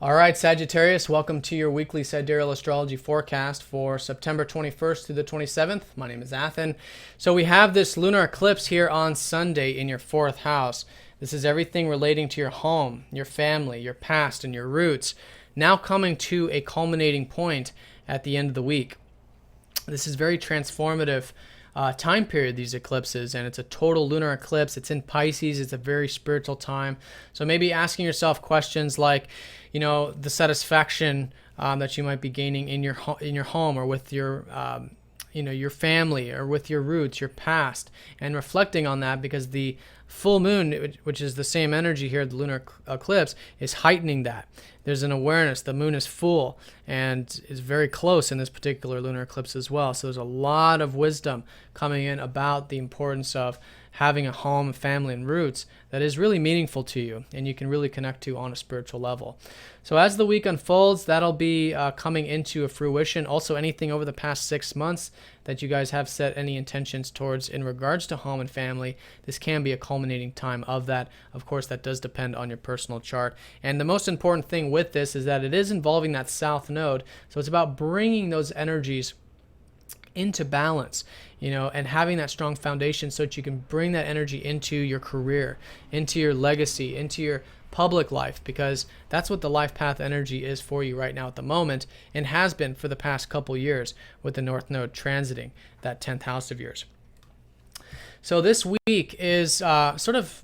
All right, Sagittarius, welcome to your weekly Sidereal Astrology forecast for September 21st through the 27th. My name is Athen. So we have this lunar eclipse here on Sunday in your fourth house. This is everything relating to your home, your family, your past, and your roots, now coming to a culminating point at the end of the week. This is very transformative time period, these eclipses, and it's a total lunar eclipse. It's in Pisces. It's a very spiritual time. So maybe asking yourself questions like, the satisfaction that you might be gaining in your home or with your your family or with your roots, your past, and reflecting on that, because the full moon, which is the same energy here, the lunar eclipse, is heightening that. There's an awareness. The moon is full and is very close in this particular lunar eclipse as well. So there's a lot of wisdom coming in about the importance of having a home, family, and roots that is really meaningful to you and you can really connect to on a spiritual level. So as the week unfolds, that'll be coming into a fruition. Also, anything over the past 6 months that you guys have set any intentions towards in regards to home and family, this can be a culminating time of that. Of course, that does depend on your personal chart. And the most important thing with this is that it is involving that south node. So it's about bringing those energies into balance, and having that strong foundation so that you can bring that energy into your career, into your legacy, into your public life, because that's what the life path energy is for you right now at the moment, and has been for the past couple years with the North Node transiting that 10th house of yours. So this week is sort of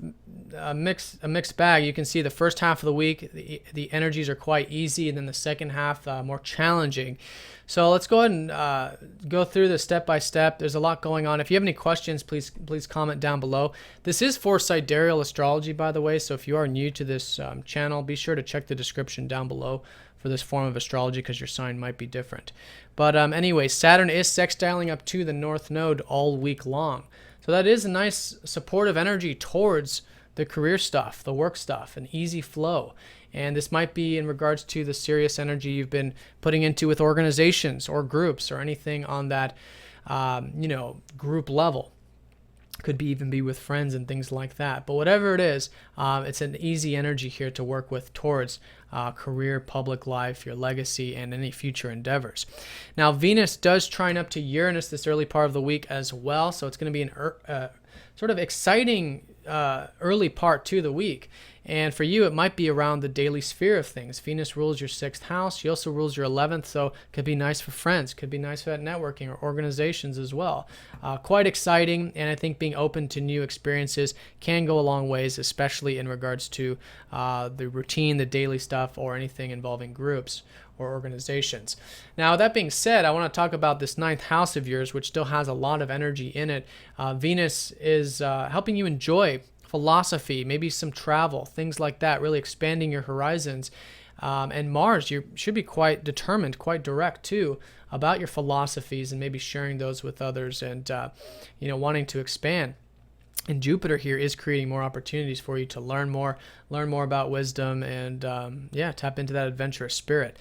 a mixed bag. You can see the first half of the week, the energies are quite easy, and then the second half more challenging. So let's go ahead and go through this step by step. There's a lot going on. If you have any questions, please comment down below. This is for Sidereal Astrology, by the way, so if you are new to this channel, be sure to check the description down below for this form of astrology, because your sign might be different. But anyway, Saturn is sextiling up to the North Node all week long. So that is a nice supportive energy towards the career stuff, the work stuff, an easy flow. And this might be in regards to the serious energy you've been putting into with organizations or groups or anything on that, group level. Could be even be with friends and things like that. But whatever it is, it's an easy energy here to work with towards career, public life, your legacy, and any future endeavors. Now, Venus does trine up to Uranus this early part of the week as well. So it's going to be an sort of exciting early part to the week. And for you, it might be around the daily sphere of things. Venus rules your 6th house. She also rules your 11th, so it could be nice for friends. Could be nice for that networking or organizations as well. Quite exciting, and I think being open to new experiences can go a long ways, especially in regards to the routine, the daily stuff, or anything involving groups or organizations. Now, that being said, I want to talk about this 9th house of yours, which still has a lot of energy in it. Venus is helping you enjoy philosophy, maybe some travel, things like that, really expanding your horizons. And Mars, you should be quite determined, quite direct too, about your philosophies and maybe sharing those with others and, wanting to expand. And Jupiter here is creating more opportunities for you to learn more about wisdom and, tap into that adventurous spirit.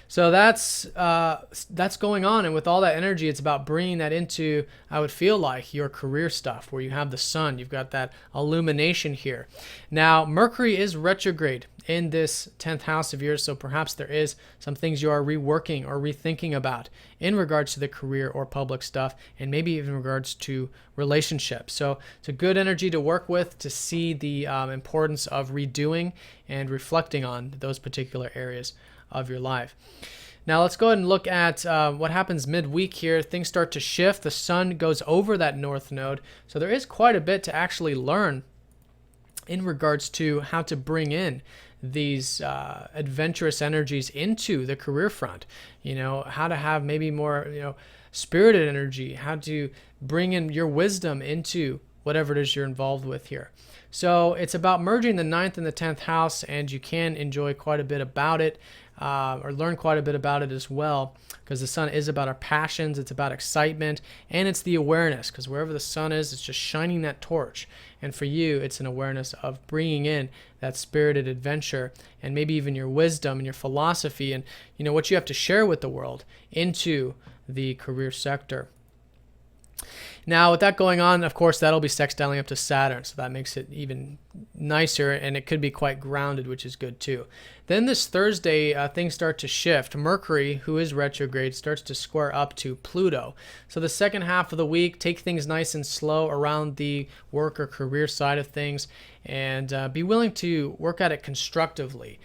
So that's going on, and with all that energy, it's about bringing that into, I would feel like, your career stuff, where you have the sun, you've got that illumination here. Now, Mercury is retrograde in this 10th house of yours, so perhaps there is some things you are reworking or rethinking about in regards to the career or public stuff, and maybe even in regards to relationships. So it's a good energy to work with, to see the importance of redoing and reflecting on those particular areas of your life. Now let's go ahead and look at what happens midweek here. Things start to shift. The sun goes over that North Node, so there is quite a bit to actually learn in regards to how to bring in these adventurous energies into the career front. How to have maybe more spirited energy, how to bring in your wisdom into whatever it is you're involved with here. So it's about merging the 9th and the 10th house, and you can enjoy quite a bit about it, or learn quite a bit about it as well, because the sun is about our passions, it's about excitement, and it's the awareness, because wherever the sun is, it's just shining that torch. And for you, it's an awareness of bringing in that spirited adventure and maybe even your wisdom and your philosophy and what you have to share with the world into the career sector. Now, with that going on, of course, that'll be sextiling up to Saturn, so that makes it even nicer, and it could be quite grounded, which is good too. Then this Thursday, things start to shift. Mercury, who is retrograde, starts to square up to Pluto. So the second half of the week, take things nice and slow around the work or career side of things, and be willing to work at it constructively.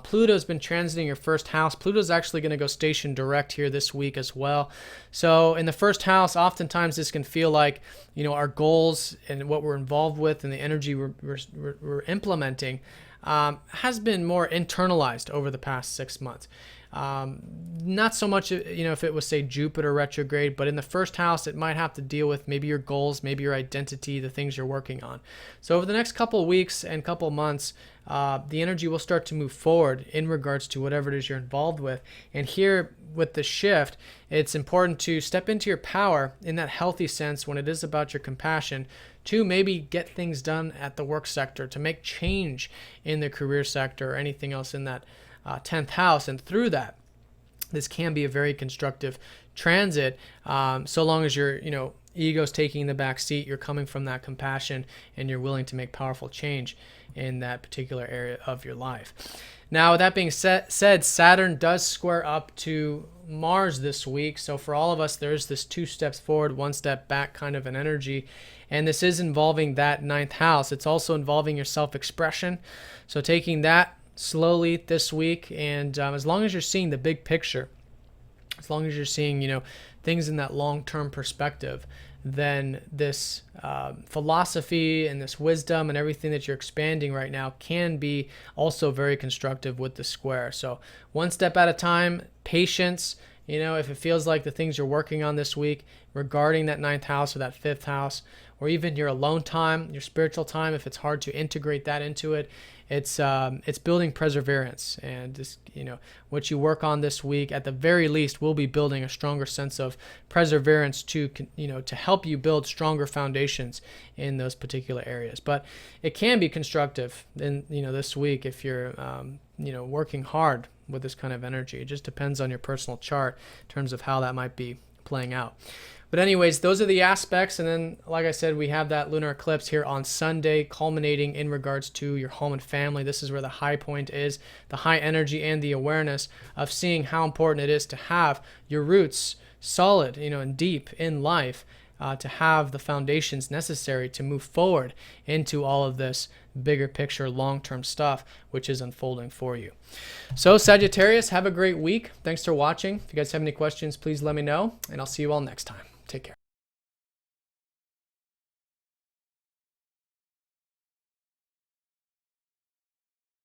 Pluto's been transiting your first house. Pluto's actually going to go station direct here this week as well. So in the first house, oftentimes this can feel like, our goals and what we're involved with and the energy we're implementing has been more internalized over the past 6 months. Not so much, if it was, say, Jupiter retrograde, but in the first house, it might have to deal with maybe your goals, maybe your identity, the things you're working on. So over the next couple of weeks and couple of months, the energy will start to move forward in regards to whatever it is you're involved with. And here with the shift, it's important to step into your power in that healthy sense when it is about your compassion, to maybe get things done at the work sector, to make change in the career sector or anything else in that 10th house. And through that, this can be a very constructive transit, so long as your ego's taking the back seat, you're coming from that compassion, and you're willing to make powerful change in that particular area of your life. Now, with that being said, Saturn does square up to Mars this week. So for all of us, there's this 2 steps forward, 1 step back kind of an energy. And this is involving that 9th house. It's also involving your self-expression. So taking that slowly this week, and as long as you're seeing the big picture, as long as you're seeing things in that long-term perspective, then this philosophy and this wisdom and everything that you're expanding right now can be also very constructive with the square. So 1 step at a time, patience. If it feels like the things you're working on this week regarding that 9th house or that 5th house, or even your alone time, your spiritual time, if it's hard to integrate that into it, it's building perseverance. And this, what you work on this week, at the very least, will be building a stronger sense of perseverance to help you build stronger foundations in those particular areas. But it can be constructive in this week if you're working hard with this kind of energy. It just depends on your personal chart in terms of how that might be playing out. But anyways, those are the aspects. And then, like I said, we have that lunar eclipse here on Sunday, culminating in regards to your home and family. This is where the high point is, the high energy and the awareness of seeing how important it is to have your roots solid, and deep in life, to have the foundations necessary to move forward into all of this bigger picture, long-term stuff, which is unfolding for you. So Sagittarius, have a great week. Thanks for watching. If you guys have any questions, please let me know, and I'll see you all next time. Take care.